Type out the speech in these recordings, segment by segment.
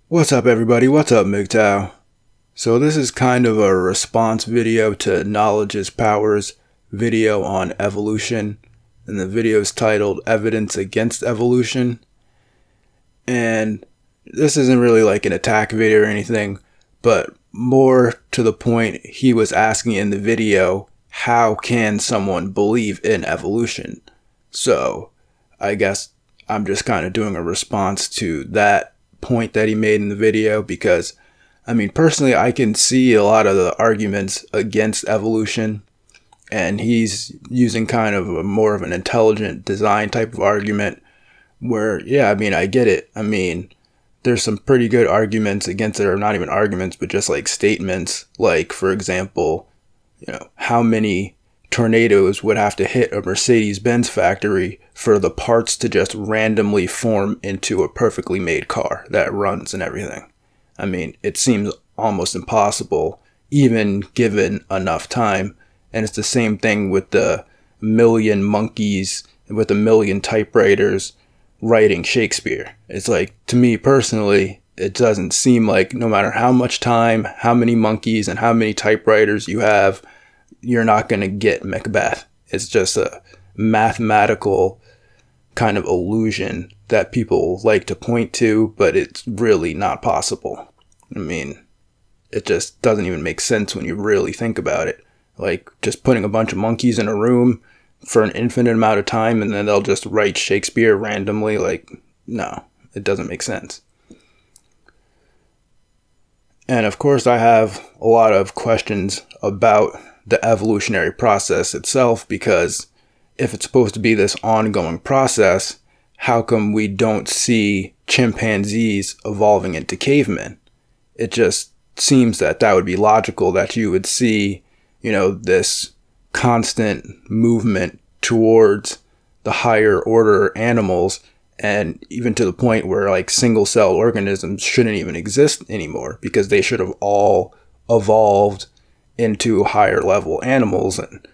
What's up, everybody? What's up, MGTOW? So this is kind of a response video to KnowledgeIsPower's video on evolution, and the video is titled Evidence Against Evolution. And this isn't really like an attack video or anything, but more to the point, he was asking in the video, how can someone believe in evolution? So I guess I'm just kind of doing a response to that point that he made in the video, because I mean, personally, I can see a lot of the arguments against evolution, and he's using kind of a more of an intelligent design type of argument where, yeah, I mean, I get it. I mean, there's some pretty good arguments against it, or not even arguments, but just like statements, like, for example, how many tornadoes would have to hit a Mercedes-Benz factory for the parts to just randomly form into a perfectly made car that runs and everything. I mean, it seems almost impossible, even given enough time. And it's the same thing with the million monkeys, with a million typewriters writing Shakespeare. It's like, to me personally, it doesn't seem like no matter how much time, how many monkeys, and how many typewriters you have, you're not going to get Macbeth. It's just a mathematical kind of illusion that people like to point to, but it's really not possible. I mean, it just doesn't even make sense when you really think about it. Like, just putting a bunch of monkeys in a room for an infinite amount of time and then they'll just write Shakespeare randomly. Like, no, it doesn't make sense. And of course, I have a lot of questions about the evolutionary process itself, because if it's supposed to be this ongoing process, how come we don't see chimpanzees evolving into cavemen? It just seems that would be logical, that you would see, this constant movement towards the higher order animals, and even to the point where like single cell organisms shouldn't even exist anymore, because they should have all evolved into higher level animals, and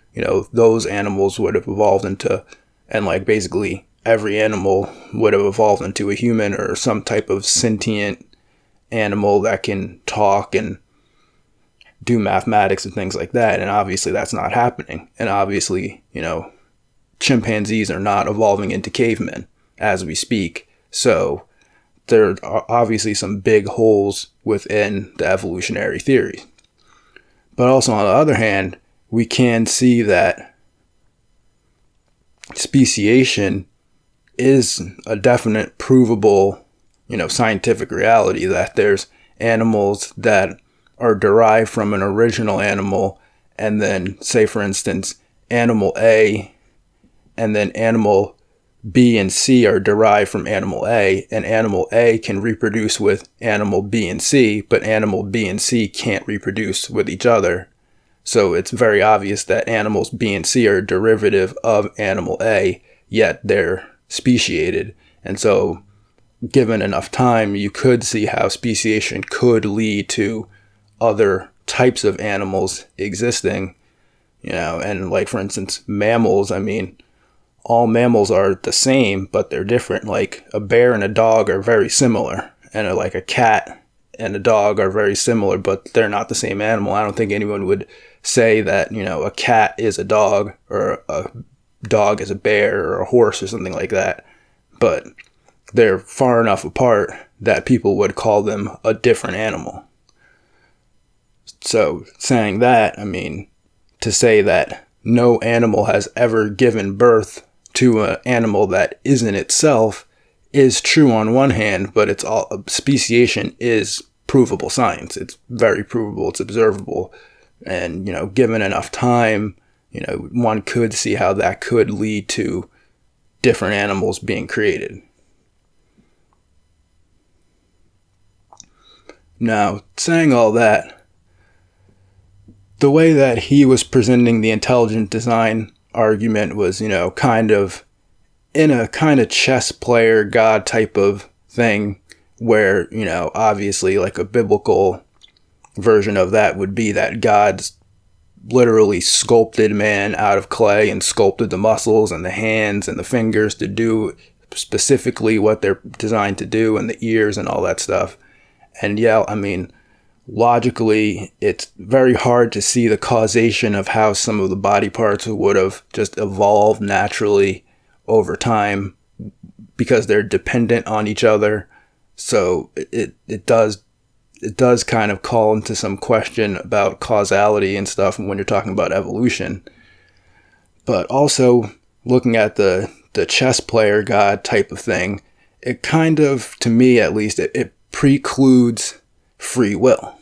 those animals would have evolved into, and like basically every animal would have evolved into a human or some type of sentient animal that can talk and do mathematics and things like that. And obviously that's not happening. And obviously, chimpanzees are not evolving into cavemen as we speak. So there are obviously some big holes within the evolutionary theory. But also, on the other hand, we can see that speciation is a definite provable, scientific reality, that there's animals that are derived from an original animal, and then, say for instance, animal A and then animal B and C are derived from animal A, and animal A can reproduce with animal B and C, but animal B and C can't reproduce with each other. So it's very obvious that animals B and C are a derivative of animal A, yet they're speciated. And so given enough time, you could see how speciation could lead to other types of animals existing, and like, for instance, mammals. I mean, all mammals are the same, but they're different. Like a bear and a dog are very similar, and like a cat and a dog are very similar, but they're not the same animal. I don't think anyone would say that, a cat is a dog, or a dog is a bear, or a horse, or something like that. But they're far enough apart that people would call them a different animal. So saying that, I mean, to say that no animal has ever given birth to an animal that isn't itself is true on one hand, but it's all, speciation is provable science. It's very provable. It's observable. And, given enough time, one could see how that could lead to different animals being created. Now, saying all that, the way that he was presenting the intelligent design argument was, kind of in a kind of chess player god type of thing, where, obviously like a biblical version of that would be that God's literally sculpted man out of clay and sculpted the muscles and the hands and the fingers to do specifically what they're designed to do and the ears and all that stuff. And yeah, I mean, logically, it's very hard to see the causation of how some of the body parts would have just evolved naturally over time because they're dependent on each other. So it does kind of call into some question about causality and stuff when you're talking about evolution. But also looking at the chess player god type of thing, it kind of, to me at least, it precludes free will.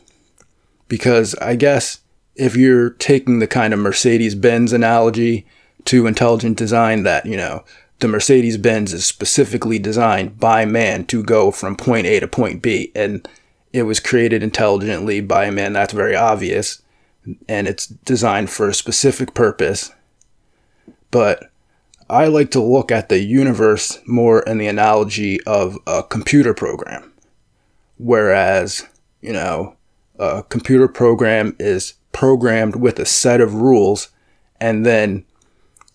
Because I guess if you're taking the kind of Mercedes-Benz analogy to intelligent design, that, you know, the Mercedes-Benz is specifically designed by man to go from point A to point B, and it was created intelligently by man, that's very obvious, and it's designed for a specific purpose. But I like to look at the universe more in the analogy of a computer program. Whereas, you know, a computer program is programmed with a set of rules, and then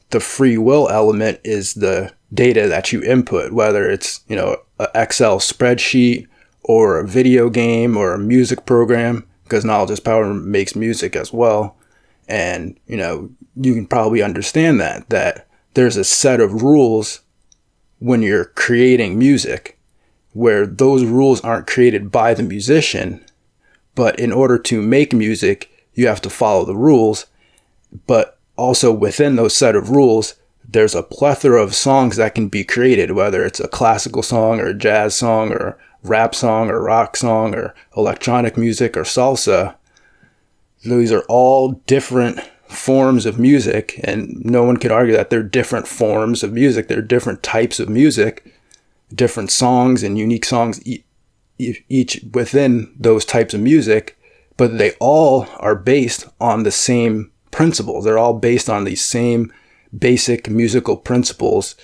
the free will element is the data that you input, whether it's, you know, an Excel spreadsheet or a video game or a music program, because KnowledgeIsPower makes music as well. And, you know, you can probably understand that there's a set of rules when you're creating music, where those rules aren't created by the musician, but in order to make music, you have to follow the rules. But also within those set of rules, there's a plethora of songs that can be created, whether it's a classical song or a jazz song or rap song or rock song or electronic music or salsa. These are all different forms of music, and no one can argue that they're different forms of music. They're different types of music, different songs and unique songs each within those types of music, but they all are based on the same principles. They're all based on these same basic musical principles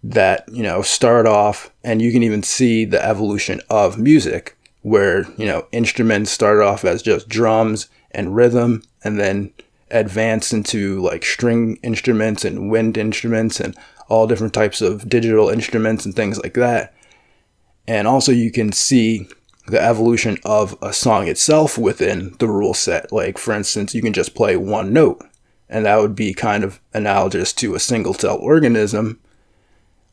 that, you know, start off, and you can even see the evolution of music where, you know, instruments started off as just drums and rhythm, and then advance into like string instruments and wind instruments and all different types of digital instruments and things like that. And also you can see the evolution of a song itself within the rule set. Like, for instance, you can just play one note, and that would be kind of analogous to a single-cell organism.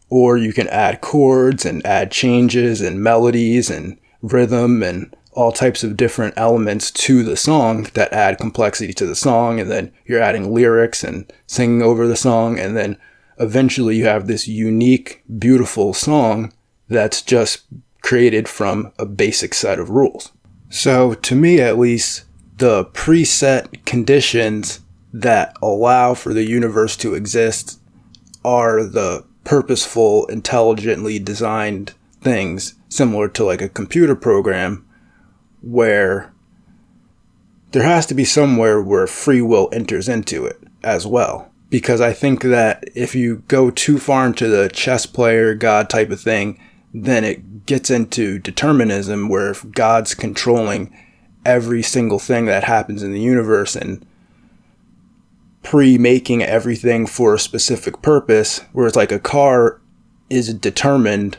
Or you can add chords and add changes and melodies and rhythm and all types of different elements to the song that add complexity to the song. And then you're adding lyrics and singing over the song. And then eventually you have this unique, beautiful song that's just created from a basic set of rules. So to me, at least, the preset conditions that allow for the universe to exist are the purposeful, intelligently designed things, similar to like a computer program, where there has to be somewhere where free will enters into it as well. Because I think that if you go too far into the chess player god type of thing, then it gets into determinism, where if God's controlling every single thing that happens in the universe and pre-making everything for a specific purpose, where it's like a car is determined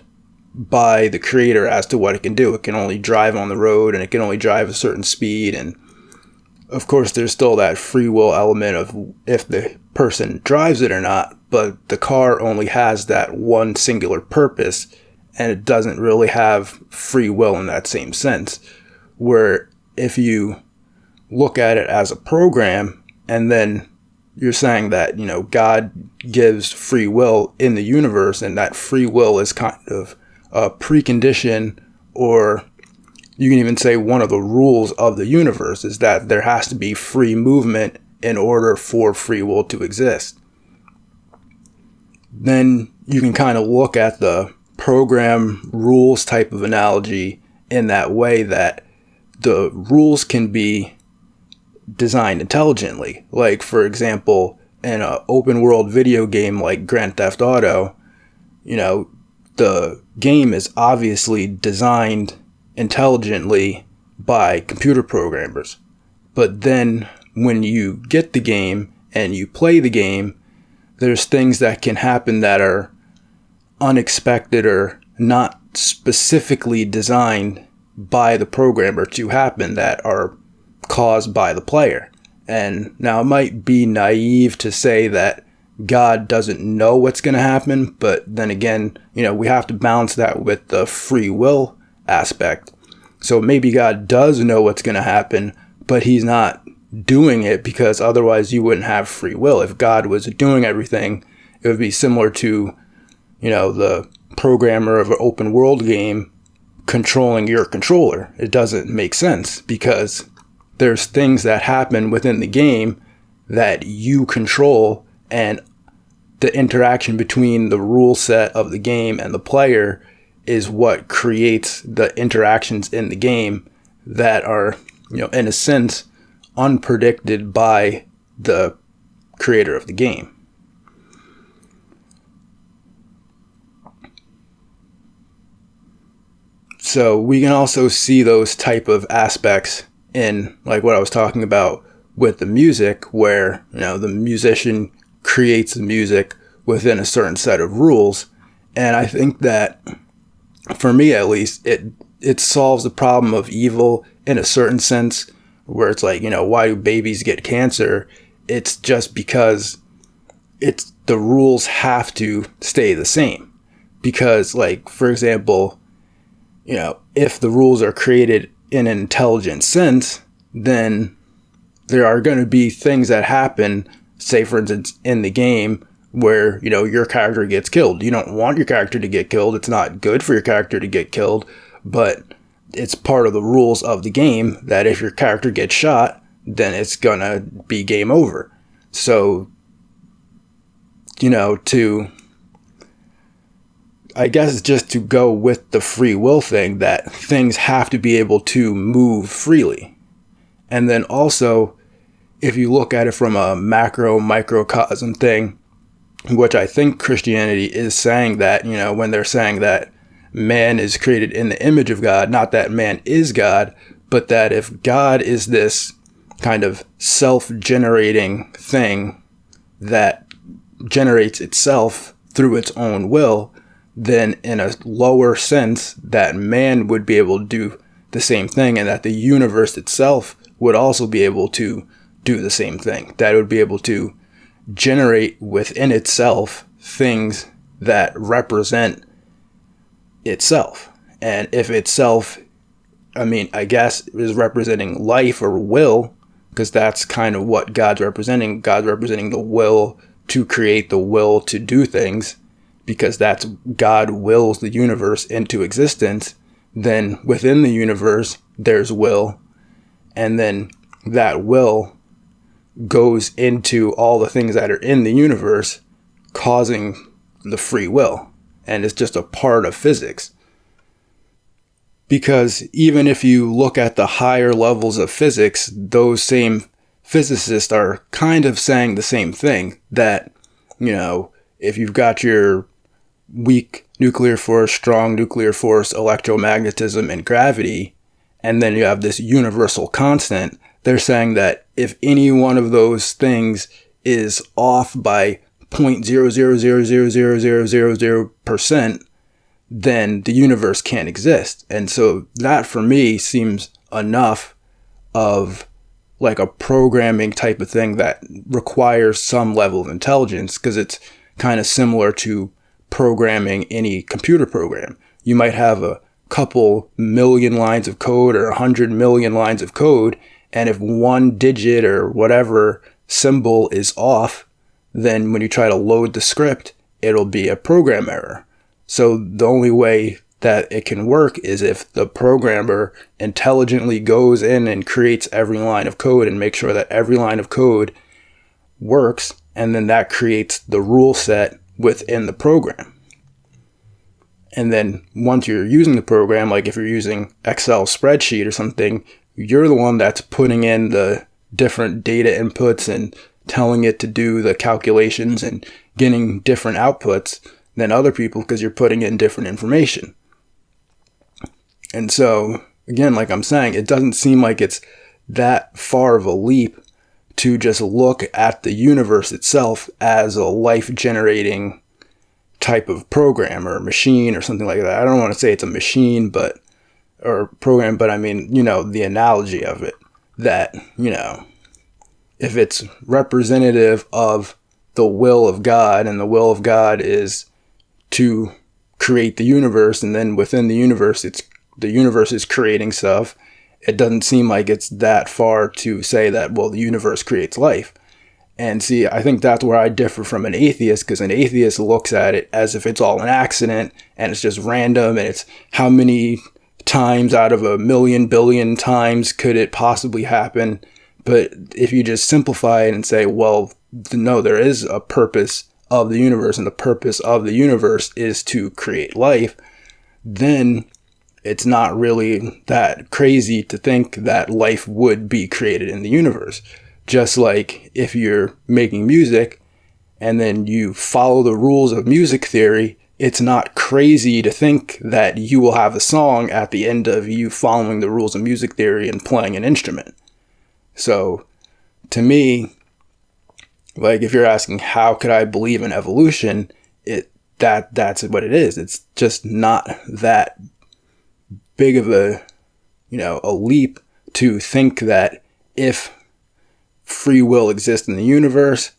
by the creator as to what it can do. It can only drive on the road, and it can only drive a certain speed. And of course, there's still that free will element of if the person drives it or not, but the car only has that one singular purpose, and it doesn't really have free will in that same sense. Where if you look at it as a program, and then you're saying that, you know, God gives free will in the universe, and that free will is kind of a precondition, or you can even say one of the rules of the universe is that there has to be free movement in order for free will to exist. Then you can kind of look at the program rules type of analogy in that way, that the rules can be designed intelligently. Like, for example, in an open world video game like Grand Theft Auto, you know, the game is obviously designed intelligently by computer programmers. But then when you get the game and you play the game, there's things that can happen that are unexpected or not specifically designed by the programmer to happen that are caused by the player. And now it might be naive to say that God doesn't know what's going to happen, but then again, we have to balance that with the free will aspect. So maybe God does know what's going to happen, but he's not doing it because otherwise you wouldn't have free will. If God was doing everything, it would be similar to, the programmer of an open world game controlling your controller. It doesn't make sense because there's things that happen within the game that you control, and the interaction between the rule set of the game and the player is what creates the interactions in the game that are, in a sense, unpredicted by the creator of the game. So we can also see those type of aspects in like what I was talking about with the music, where, the musician creates the music within a certain set of rules. And I think that, for me at least, it solves the problem of evil in a certain sense, where it's like, why do babies get cancer? It's just because the rules have to stay the same. Because, like, for example, if the rules are created in an intelligent sense, then there are going to be things that happen, say for instance in the game, where your character gets killed. You don't want your character to get killed. It's not good for your character to get killed, but it's part of the rules of the game that if your character gets shot, then it's gonna be game over. So I guess just to go with the free will thing, that things have to be able to move freely. And then also, if you look at it from a microcosm thing, which I think Christianity is saying that, when they're saying that man is created in the image of God, not that man is God, but that if God is this kind of self-generating thing that generates itself through its own will, then in a lower sense that man would be able to do the same thing, and that the universe itself would also be able to do the same thing. That it would be able to generate within itself things that represent itself. And if itself, I guess, is representing life or will, because that's kind of what God's representing. God's representing the will to create, the will to do things, because that's God wills the universe into existence. Then within the universe, there's will. And then that will goes into all the things that are in the universe, causing the free will. And it's just a part of physics. Because even if you look at the higher levels of physics, those same physicists are kind of saying the same thing. That, if you've got your weak nuclear force, strong nuclear force, electromagnetism, and gravity, and then you have this universal constant, they're saying that if any one of those things is off by 0.0000000%, then the universe can't exist. And so that for me seems enough of like a programming type of thing that requires some level of intelligence, because it's kind of similar to programming any computer program. You might have a couple million lines of code or 100 million lines of code, and if one digit or whatever symbol is off, then when you try to load the script, it'll be a program error. So the only way that it can work is if the programmer intelligently goes in and creates every line of code and makes sure that every line of code works, and then that creates the rule set within the program. And then once you're using the program, like if you're using Excel spreadsheet or something, you're the one that's putting in the different data inputs and telling it to do the calculations and getting different outputs than other people, because you're putting in different information. And so, again, like I'm saying, it doesn't seem like it's that far of a leap to just look at the universe itself as a life-generating type of program or machine or something like that. I don't want to say it's a machine, or program, but I mean, the analogy of it, that, if it's representative of the will of God, and the will of God is to create the universe, and then within the universe, the universe is creating stuff. It doesn't seem like it's that far to say that, well, the universe creates life. And see, I think that's where I differ from an atheist, because an atheist looks at it as if it's all an accident and it's just random, and it's how many times out of 1,000,000 billion times could it possibly happen. But if you just simplify it and say, well, no, there is a purpose of the universe, and the purpose of the universe is to create life, then it's not really that crazy to think that life would be created in the universe. Just like if you're making music and then you follow the rules of music theory, it's not crazy to think that you will have a song at the end of you following the rules of music theory and playing an instrument. So to me, like, if you're asking how could I believe in evolution, that's what it is. It's just not that big of a leap to think that if free will exists in the universe,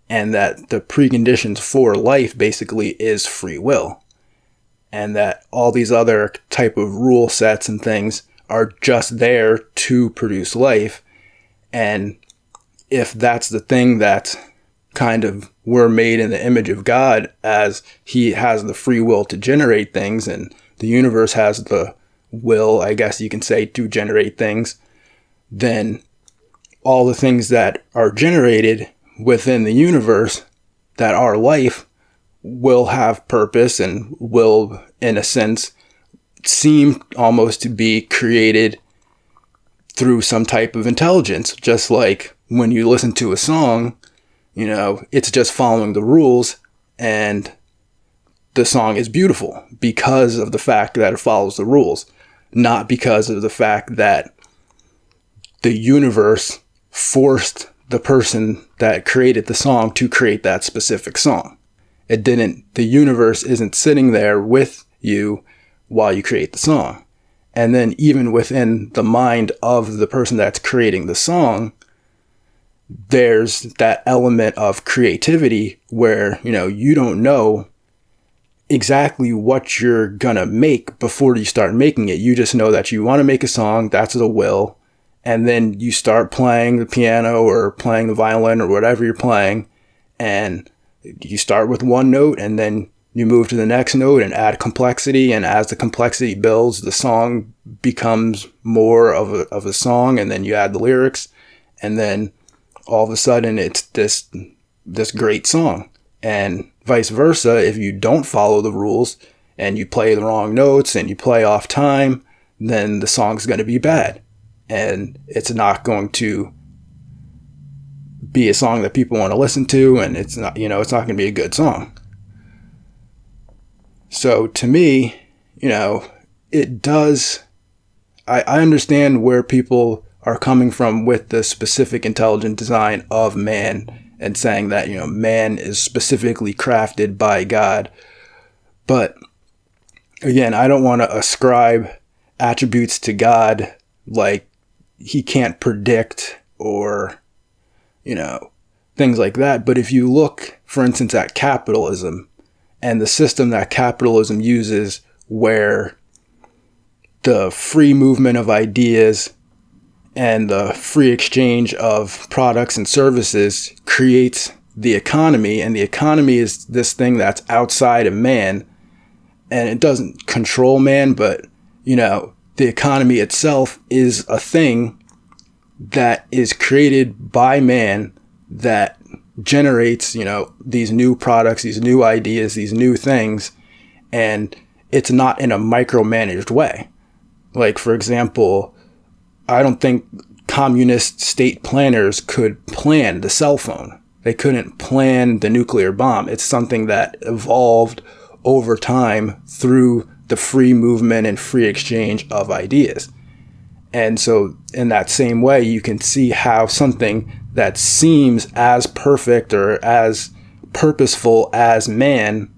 and that the preconditions for life basically is free will, and that all these other type of rule sets and things are just there to produce life. And if that's the thing that kind of we're made in the image of God, as he has the free will to generate things, and the universe has the will, I guess you can say, to generate things, then all the things that are generated within the universe that are life will have purpose, and will, in a sense, seem almost to be created through some type of intelligence. Just like when you listen to a song, it's just following the rules, and the song is beautiful because of the fact that it follows the rules, not because of the fact that the universe forced the person that created the song to create that specific song. It didn't. The universe isn't sitting there with you while you create the song. And then even within the mind of the person that's creating the song, there's that element of creativity where, you don't know exactly what you're gonna make before you start making it. You just know that you want to make a song, that's the will, and then you start playing the piano or playing the violin or whatever you're playing, and you start with one note, and then you move to the next note and add complexity, and as the complexity builds, the song becomes more of a song, and then you add the lyrics, and then all of a sudden it's this great song. And vice versa, if you don't follow the rules and you play the wrong notes and you play off time, then the song's going to be bad, and it's not going to be a song that people want to listen to, and it's not going to be a good song. So to me, it does, I understand where people are coming from with the specific intelligent design of man, and saying that, man is specifically crafted by God. But again, I don't want to ascribe attributes to God like he can't predict, or, things like that. But if you look, for instance, at capitalism and the system that capitalism uses, where the free movement of ideas and the free exchange of products and services creates the economy, and the economy is this thing that's outside of man, and it doesn't control man, but, the economy itself is a thing that is created by man that generates, these new products, these new ideas, these new things, and it's not in a micromanaged way. Like, for example, I don't think communist state planners could plan the cell phone. They couldn't plan the nuclear bomb. It's something that evolved over time through the free movement and free exchange of ideas. And so in that same way, you can see how something that seems as perfect or as purposeful as man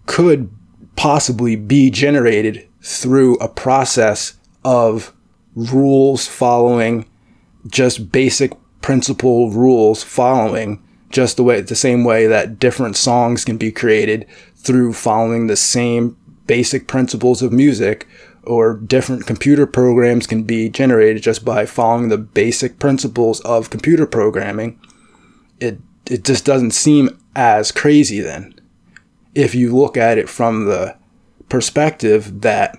could possibly be generated through a process of rules following, just basic principle rules following, just the same way that different songs can be created through following the same basic principles of music, or different computer programs can be generated just by following the basic principles of computer programming. It just doesn't seem as crazy then, if you look at it from the perspective that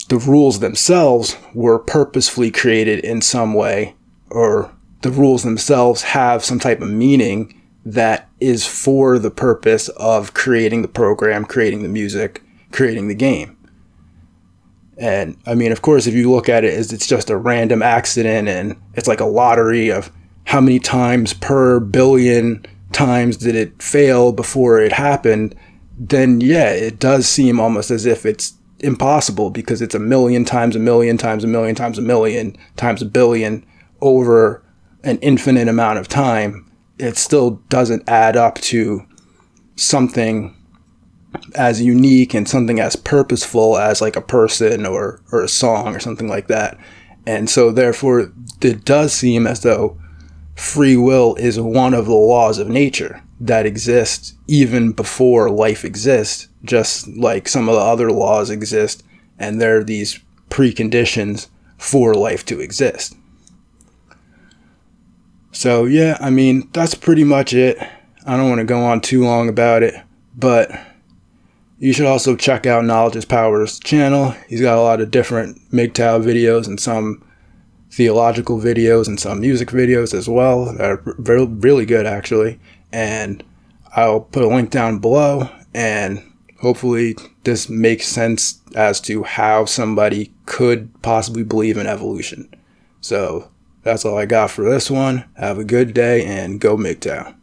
the rules themselves were purposefully created in some way, or the rules themselves have some type of meaning that is for the purpose of creating the program, creating the music, creating the game. And I mean, of course, if you look at it as it's just a random accident and it's like a lottery of how many times per billion times did it fail before it happened, then yeah, it does seem almost as if it's impossible, because it's a million times a million times a million times a million times a billion over an infinite amount of time. It still doesn't add up to something as unique and something as purposeful as like a person or a song or something like that. And so therefore it does seem as though free will is one of the laws of nature that exist even before life exists, just like some of the other laws exist, and there are these preconditions for life to exist. So yeah, I mean, that's pretty much it. I don't want to go on too long about it, but you should also check out KnowledgeIsPower's channel. He's got a lot of different MGTOW videos and some theological videos and some music videos as well that are really good, actually. And I'll put a link down below, and hopefully this makes sense as to how somebody could possibly believe in evolution. So that's all I got for this one. Have a good day and go MGTOW.